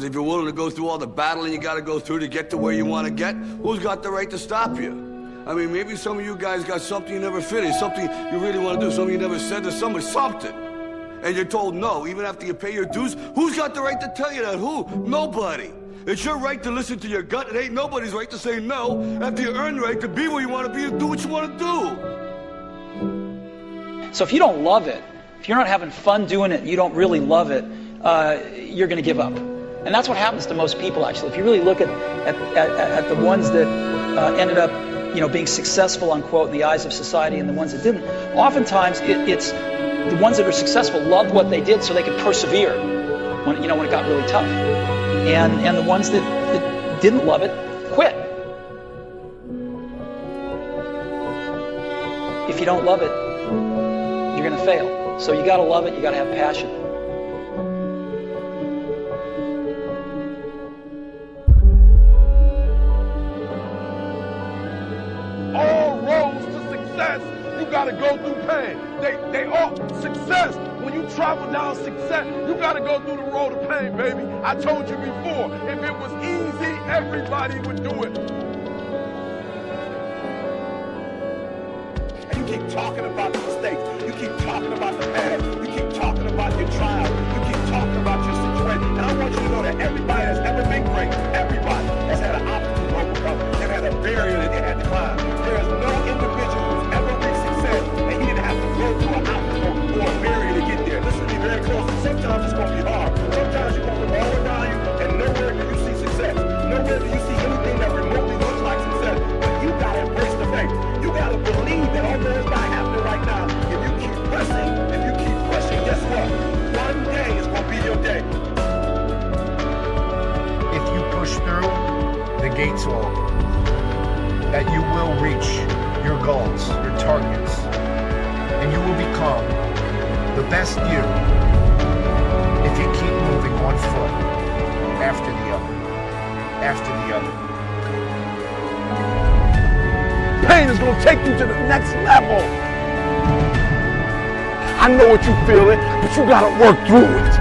Because if you're willing to go through all the battling you got to go through to get to where you want to get, who's got the right to stop you? I mean, maybe some of you guys got something you never finished, something you really want to do, something you never said to somebody, something. And you're told no, even after you pay your dues. Who's got the right to tell you that? Who? Nobody. It's your right to listen to your gut. It ain't nobody's right to say no after you earn the right to be where you want to be and do what you want to do. So if you don't love it, if you're not having fun doing it, you don't really love it, you're going to give up. And that's what happens to most people, actually. If you really look at the ones that ended up, being successful, unquote, in the eyes of society, and the ones that didn't, oftentimes it's the ones that are successful loved what they did so they could persevere when it got really tough. And the ones that didn't love it quit. If you don't love it, you're going to fail. So you got to love it, you got to have passion. All roads to success, you gotta go through pain. They all success. When you travel down success, you gotta go through the road of pain, baby. I told you before, if it was easy, everybody would do it. And you keep talking about the mistakes. You keep talking about the past. You keep talking about your trial. You keep talking about your situation. And I want you to know that everybody that's ever been great, everybody has had an obstacle to overcome. They've had a barrier that they had to climb. There is no individual who's ever reached success and he didn't have to go through an obstacle or a barrier to get there. Listen to me very closely. Sometimes it's going to be hard. Sometimes you're going to look all around you and nowhere do you see success. Nowhere do you see anything that remotely looks like success. But you got to embrace the faith. You got to believe that although it's not happening right now, if you keep pressing, if you keep pushing, guess what? One day is going to be your day. If you push through, the gates will open. That you will reach your goals, your targets, and you will become the best you if you keep moving one foot after the other, after the other. Pain is going to take you to the next level. I know what you're feeling, but you got to work through it.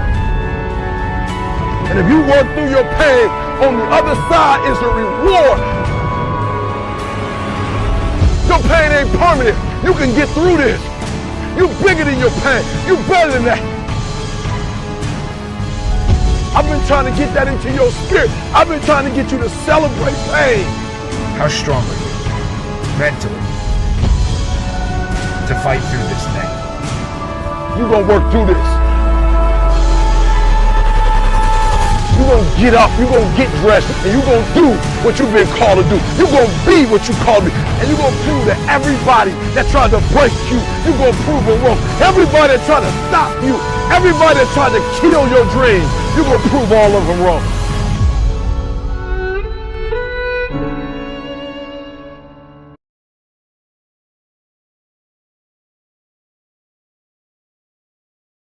And if you work through your pain, on the other side is a reward. Your pain ain't permanent. You can get through this. You bigger than your pain. You better than that. I've been trying to get that into your spirit. I've been trying to get you to celebrate pain. How strong are you, mentally, to fight through this thing? You're going to work through this. You're going to get up, you're going to get dressed, and you're going to do what you've been called to do. You're going to be what you called to be. And you're going to prove to everybody that tried to break you, you're going to prove them wrong. Everybody that tried to stop you, everybody that tried to kill your dreams, you're going to prove all of them wrong.